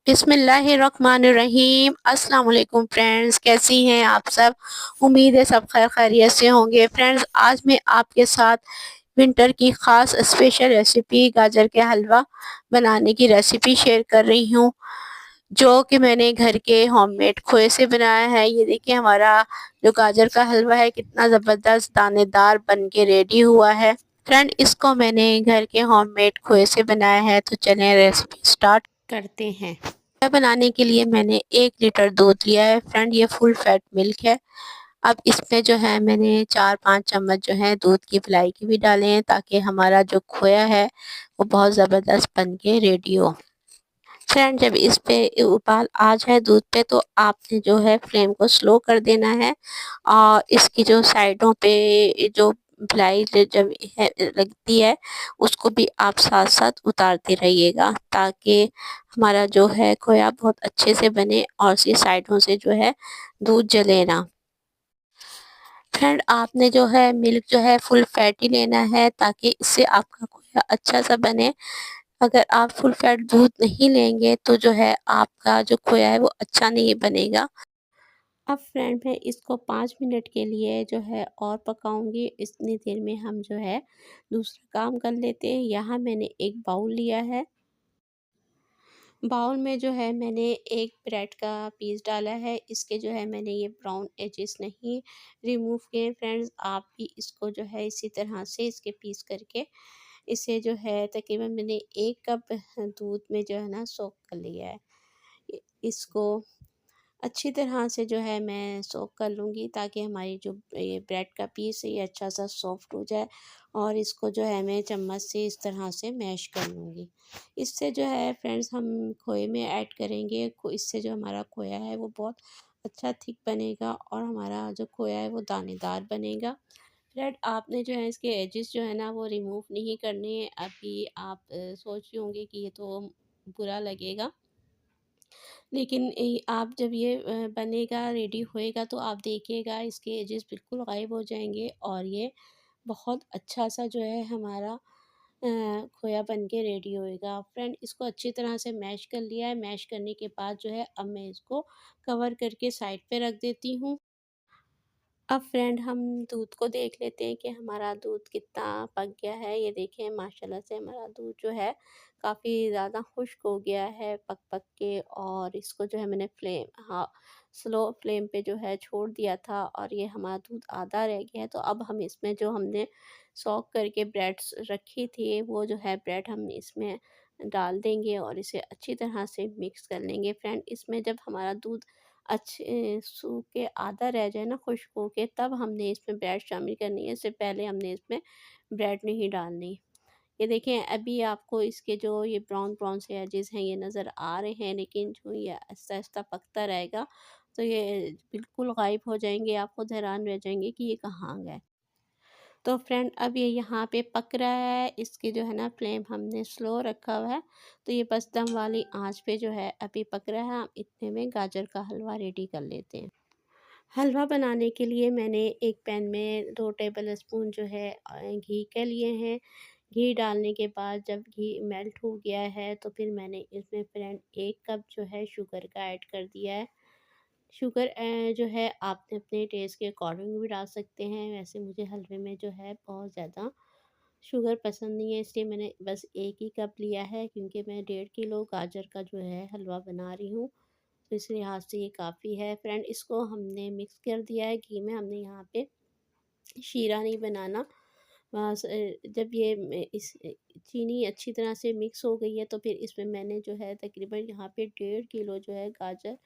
बिस्मिल्लाहिर्रहमानिर्रहीम। अस्सलाम वालेकुम फ्रेंड्स, कैसी हैं आप सब। उम्मीद है सब खैर खैरियत से होंगे। फ्रेंड्स, आज मैं आपके साथ विंटर की ख़ास स्पेशल रेसिपी गाजर के हलवा बनाने की रेसिपी शेयर कर रही हूँ, जो कि मैंने घर के होममेड खोए से बनाया है। ये देखिए हमारा जो गाजर का हलवा है कितना ज़बरदस्त दानेदार बन के रेडी हुआ है। फ्रेंड, इसको मैंने घर के होममेड खोए से बनाया है। तो चलें रेसिपी स्टार्ट करते हैं। चाय बनाने के लिए मैंने 1 लीटर दूध लिया है। फ्रेंड, ये फुल फैट मिल्क है। अब इसमें जो है मैंने 4-5 चम्मच जो है दूध की मलाई के भी डाले हैं, ताकि हमारा जो खोया है वो बहुत ज़बरदस्त बन के रेडी हो। फ्रेंड, जब इस पे उबाल आ जाए दूध पे, तो आपने जो है फ्लेम को स्लो कर देना है, और इसकी जो साइडों पे जो मलाई जब है लगती है, उसको भी आप साथ साथ उतारते रहिएगा, ताकि हमारा जो है खोया बहुत अच्छे से बने और इसकी साइडों से जो है दूध जले ना। फ्रेंड, आपने जो है मिल्क जो है फुल फैट ही लेना है, ताकि इससे आपका खोया अच्छा सा बने। अगर आप फुल फैट दूध नहीं लेंगे तो जो है आपका जो खोया है वो अच्छा नहीं बनेगा। अब फ्रेंड, मैं इसको 5 मिनट के लिए जो है और पकाऊंगी। इतनी देर में हम जो है दूसरा काम कर लेते हैं। यहाँ मैंने एक बाउल लिया है। बाउल में जो है मैंने एक ब्रेड का पीस डाला है। इसके जो है मैंने ये ब्राउन एजेस नहीं रिमूव किए। फ्रेंड्स, आप भी इसको जो है इसी तरह से इसके पीस करके इसे जो है तकरीबन मैंने 1 कप दूध में जो है ना सोक कर लिया है। इसको अच्छी तरह से जो है मैं सोक कर लूँगी, ताकि हमारी जो ये ब्रेड का पीस है ये अच्छा सा सॉफ्ट हो जाए। और इसको जो है मैं चम्मच से इस तरह से मैश कर लूँगी। इससे जो है फ्रेंड्स हम खोए में ऐड करेंगे, इससे जो हमारा खोया है वो बहुत अच्छा थिक बनेगा, और हमारा जो खोया है वो दानेदार बनेगा। फ्रेंड, आपने जो है इसके एजेस जो है ना वो रिमूव नहीं करने हैं। अभी आप सोच रहे होंगे कि ये तो बुरा लगेगा, लेकिन आप जब ये बनेगा रेडी होएगा तो आप देखिएगा इसके एजेस बिल्कुल गायब हो जाएंगे, और ये बहुत अच्छा सा जो है हमारा खोया बन के रेडी होएगा। फ्रेंड, इसको अच्छी तरह से मैश कर लिया है। मैश करने के बाद जो है अब मैं इसको कवर करके साइड पे रख देती हूँ। अब फ्रेंड, हम दूध को देख लेते हैं कि हमारा दूध कितना पक गया है। ये देखें माशाल्लाह से हमारा दूध जो है काफ़ी ज़्यादा खुश्क हो गया है पक पक के, और इसको जो है मैंने स्लो फ्लेम पे जो है छोड़ दिया था, और ये हमारा दूध आधा रह गया है। तो अब हम इसमें जो हमने सॉक करके ब्रेड्स रखी थी वो जो है ब्रेड हम इसमें डाल देंगे, और इसे अच्छी तरह से मिक्स कर लेंगे। फ्रेंड, इसमें जब हमारा दूध अच्छे सूख के आधा रह जाए ना खुश्क हो के, तब हमने इसमें ब्रेड शामिल करनी है। इससे पहले हमने इसमें ब्रेड नहीं डालनी। ये देखें अभी आपको इसके जो ये ब्राउन ब्राउन से एजेस हैं ये नज़र आ रहे हैं, लेकिन जो ये आहिस्ता आहिस्ता पकता रहेगा तो ये बिल्कुल गायब हो जाएंगे। आप खुद हैरान रह जाएंगे कि ये कहाँ गए। तो फ्रेंड, अब ये यहाँ पे पक रहा है। इसकी जो है ना फ्लेम हमने स्लो रखा हुआ है, तो ये बस दम वाली आंच पे जो है अभी पक रहा है। हम इतने में गाजर का हलवा रेडी कर लेते हैं। हलवा बनाने के लिए मैंने एक पैन में 2 टेबल स्पून जो है घी के लिए हैं। घी डालने के बाद जब घी मेल्ट हो गया है, तो फिर मैंने इसमें फ्रेंड 1 कप जो है शुगर का ऐड कर दिया है। शुगर जो है आपने अपने टेस्ट के अकॉर्डिंग भी डाल सकते हैं। वैसे मुझे हलवे में जो है बहुत ज़्यादा शुगर पसंद नहीं है, इसलिए मैंने बस 1 ही कप लिया है, क्योंकि मैं 1.5 किलो गाजर का जो है हलवा बना रही हूँ। तो इस लिहाज से ये काफ़ी है। फ्रेंड, इसको हमने मिक्स कर दिया है घी में। हमने यहाँ पे शीरा नहीं बनाना। बस जब ये चीनी अच्छी तरह से मिक्स हो गई है, तो फिर इसमें मैंने जो है तकरीबन यहाँ पे 1.5 किलो जो है गाजर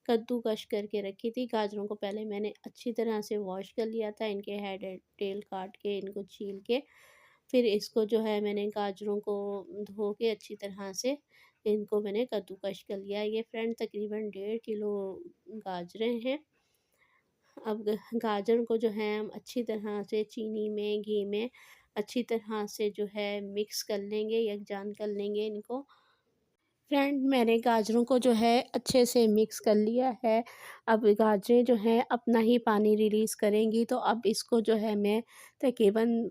कद्दूकश करके रखी थी। गाजरों को पहले मैंने अच्छी तरह से वॉश कर लिया था, इनके हेड एंड टेल काट के इनको छील के। फिर इसको जो है मैंने गाजरों को धो के अच्छी तरह से इनको मैंने कद्दूकश कर लिया। ये फ्रेंड तकरीबन 1.5 किलो गाजरें हैं। अब गाजर को जो है हम अच्छी तरह से चीनी में घी में अच्छी तरह से जो है मिक्स कर लेंगे, यकजान कर लेंगे इनको। फ्रेंड, मैंने गाजरों को जो है अच्छे से मिक्स कर लिया है। अब गाजरें जो हैं अपना ही पानी रिलीज़ करेंगी, तो अब इसको जो है मैं तकरीबन